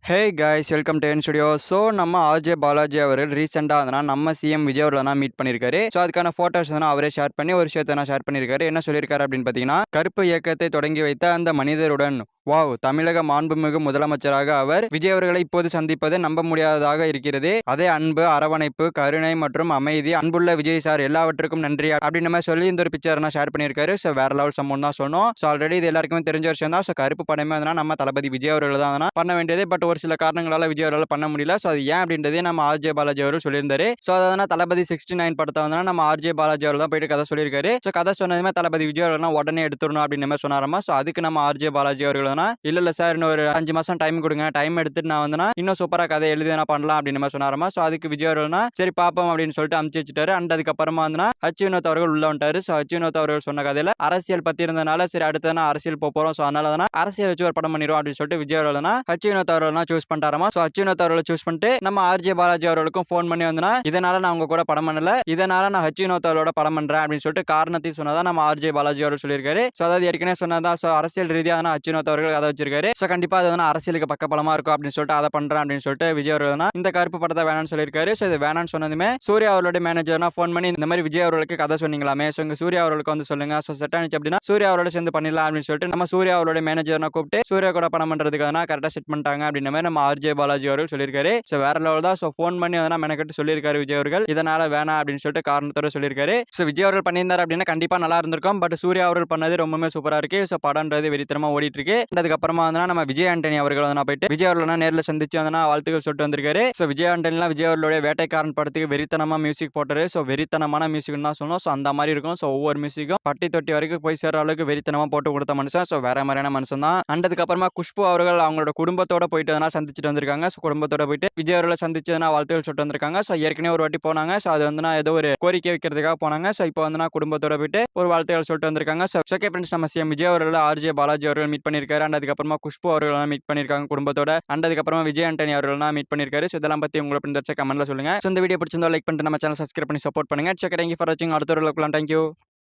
Hey guys welcome to N studio. So நம்ம RJ Balaji அவர்கள் ரீசெண்டாக வந்து நம்ம சிஎம் விஜய் அவர்களை மீட் பண்ணியிருக்காரு. ஸோ அதுக்கான ஃபோட்டோஸ் வந்து அவரே ஷேர் பண்ணி ஒரு விஷயத்தை ஷேர் பண்ணியிருக்காரு. என்ன சொல்லியிருக்காரு அப்படின்னு பார்த்தீங்கன்னா, கருப்பு இயக்கத்தை தொடங்கி வைத்த அந்த மனிதருடன் வாவ், தமிழக மாண்புமிகு முதலமைச்சராக அவர் விஜய் அவர்களை இப்போது சந்திப்பது நம்ப முடியாததாக இருக்கிறது. அதே அன்பு, அரவணைப்பு, கருணை மற்றும் அமைதி, அன்புள்ள விஜய் சார் எல்லாவற்றுக்கும் நன்றி அப்படின்னு மாதிரி சொல்லி இந்த ஒரு பிக்சர் ஷேர் பண்ணியிருக்காரு. ஸோ வேற லெவல் சம்பவம் தான் சொன்னோம். ஸோ ஆல்ரெடி இது எல்லாருக்குமே தெரிஞ்ச விஷயம் தான். ஸோ கருப்பு படமே வந்து நம்ம தளபதி விஜய் அவர்கள் தான் பண்ண வேண்டியது. பட் ஒரு சில காரணங்களால விஜய் அவரால் பண்ண முடியல. ஸோ அது ஏன் அப்படின்றதே நம்ம ஆர்ஜே பாலாஜி அவர்கள் சொல்லியிருந்தாரு. ஸோ அதான் தளபதி 69 படத்தை வந்து நம்ம ஆர்ஜே பாலாஜி அவர்கள் தான் போயிட்டு கதை சொல்லியிருக்காரு. ஸோ கதை சொன்னதுமே தளபதி விஜய் அவர்கள் உடனே எடுத்துடணும் அப்படின்னு மாதிரி சொன்னாராமா. ஸோ அதுக்கு நம்ம ஆர்ஜே பாலாஜி அவர்கள் தான் இல்ல சார் இன்னும் ஒரு 5 மாசம் டைம் கொடுங்க, டைம் எடுத்துட்டு நான் வந்து இன்னும் சூப்பரா கதை எழுதி நான் பண்ணலாம் அப்படின்னு மாதிரி சொன்னாராமா. ஸோ அதுக்கு விஜய் அவர்கள்னா சரி பாப்போம் அப்படின்னு சொல்லிட்டு அமுச்சு வச்சுட்டாரு. அண்ட் அதுக்கப்புறமா வந்து ஹச் வினோத் அவர்கள் உள்ள வந்துட்டாரு. ஸோ ஹச் வினோத் அவர்கள் சொன்ன கதையில அரசியல் பத்தி இருந்தனால சரி அடுத்து அரசியல் போறோம். ஸோ அதனால தான் அரசியல் வச்சு ஒரு படம் பண்ணிடுவோம் அப்படின்னு சொல்லிட்டு விஜய் அவர்கள் ஹச் வினோத் அவர்கள் சூஸ் பண்ணிட்டாராமா. ஸோ ஹச் வினோத் அவர்களை சூஸ் பண்ணிட்டு நம்ம ஆர்ஜே பாலாஜி அவர்களுக்கும் ஃபோன் பண்ணி வந்து இதனால நான் உங்க கூட படம் பண்ணல, இதனால நான் ஹச் வினோத் அவரோட படம் பண்றேன் அப்படின்னு சொல்லிட்டு காரணத்தையும் சொன்னதா நம்ம ஆர்ஜே பாலாஜி அவர்கள் சொல்லியிருக்காரு. ஸோ அதாவது ஏற்கனவே சொன்னதா ஸோ அரசியல் ரீதியாக ஹச் வினோத் அவர்கள் கதை வச்சிருக்காரு. ஸோ கண்டிப்பா அது வந்து அரசியலுக்கு பக்கபலமா இருக்கும் அப்படின்னு சொல்லிட்டு அதை பண்றேன் அப்படின்னு சொல்லிட்டு விஜய் அவர்கள் இந்த கருப்பு படத்தை வேணாம்னு சொல்லியிருக்காரு. ஸோ இது வேணாம்னு சொன்னதுமே சூர்யா அவர்களுடைய மேனேஜர்னா ஃபோன் பண்ணி இந்த மாதிரி விஜய் அவர்களுக்கு கதை சொன்னீங்களாமே, ஸோ இங்க சூர்யா அவர்களுக்கு வந்து சொல்லுங்க, ஸோ செட் ஆனிச்சு அப்படின்னா சூர்யா அவரோட சேர்ந்து பண்ணிடலாம் அப்படின்னு சொல்லிட்டு நம்ம சூர்யா அவருடைய மேனேஜர்னா கூப்பிட்டு சூர்யா கூட படம் பண்றதுக்காக கரெக்டாக செட் பண்ணிட்டாங்க அப்படின்ற மாதிரி நம்ம ஆர்ஜே பாலாஜி அவர்கள் சொல்லியிருக்காரு. ஸோ வேற லெவல் தான். ஸோ ஃபோன் பண்ணி வந்து மெனக்கட்டு சொல்லியிருக்காரு விஜய் அவர்கள் இதனால வேணாம் அப்படின்னு சொல்லிட்டு காரணத்தோட சொல்லியிருக்காரு. ஸோ விஜய் அவர்கள் பண்ணியிருந்தாரு அப்படின்னா கண்டிப்பா நல்லா இருந்திருக்கும். பட் சூர்யா அவர்கள் பண்ணது ரொம்பவே சூப்பரா இருக்கு. ஸோ படம்ன்றது வெறித்தனமா ஓடிட்டு இருக்கு. அதுக்கப்புறமா வந்து நம்ம விஜய் ஆண்டனி அவர்கள் வந்து போயிட்டு விஜய் அவர்கள் நேரில் சந்திச்சு வந்து வாழ்த்துக்கள் சொல்லிட்டு வந்திருக்காரு. ஸோ விஜய் ஆண்டனிலாம் விஜய் அவர்களுடைய வேட்டைக்காரன் படத்துக்கு வெறித்தனமா மியூசிக் போட்டாரு. ஸோ வெறித்தனமான மியூசிக் தான் சொன்னோம். ஸோ அந்த மாதிரி இருக்கும். ஸோ ஒவ்வொரு மியூசிக்கும் பட்டி தொட்டி வரைக்கும் போய் சேர்ற அளவுக்கு வெறித்தனமா போட்டு கொடுத்த மனுஷன். ஸோ வேற மாதிரியான மனுஷன் தான். அதுக்கப்புறமா குஷ்பு அவர்கள் அவங்களோட குடும்பத்தோட போயிட்டு சந்திச்சுட்டு வந்திருக்காங்க. ஸோ குடும்பத்தோட போயிட்டு விஜய் அவர்களை சந்திச்சு வாழ்த்துக்கள் சொல்லிட்டு வந்திருக்காங்க. ஸோ ஏற்கனவே ஒரு வாட்டி போனாங்க. ஸோ அது வந்து ஏதோ ஒரு கோரிக்கை வைக்கிறதுக்காக போனாங்க. ஸோ இப்போ வந்து குடும்பத்தோட போயிட்டு ஒரு வாழ்த்துக்கள் சொல்லிட்டு வந்திருக்காங்க. ஸோ ஓகே ஃப்ரெண்ட்ஸ், நம்ம சிஎம் விஜய் அவர்கள் ஆர்ஜே பாலாஜி அவர்கள் மீட் பண்ணியிருக்காரு. அண்ட் அதுக்கப்புறமா குஷ்பு அவர்கள் மீட் பண்ணியிருக்காங்க குடும்பத்தோட. அண்ட் அதுக்கப்புறமா விஜய் ஆண்டனி அவர்கள் மீட் பண்ணியிருக்காரு. ஸோ இதெல்லாம் பத்தி உங்களுக்கு இந்த கமெண்ட்ல சொல்லுங்க. ஸோ இந்த வீடியோ பிடிச்சிருந்தா லைக் பண்ணிட்டு நம்ம சேனல் சப்ஸ்கிரைப் பண்ணி சப்போர்ட் பண்ணுங்க. செக் தேங்க்யூ ஃபார் வாட்சிங். அடுத்த ஒரு தேங்க்யூ.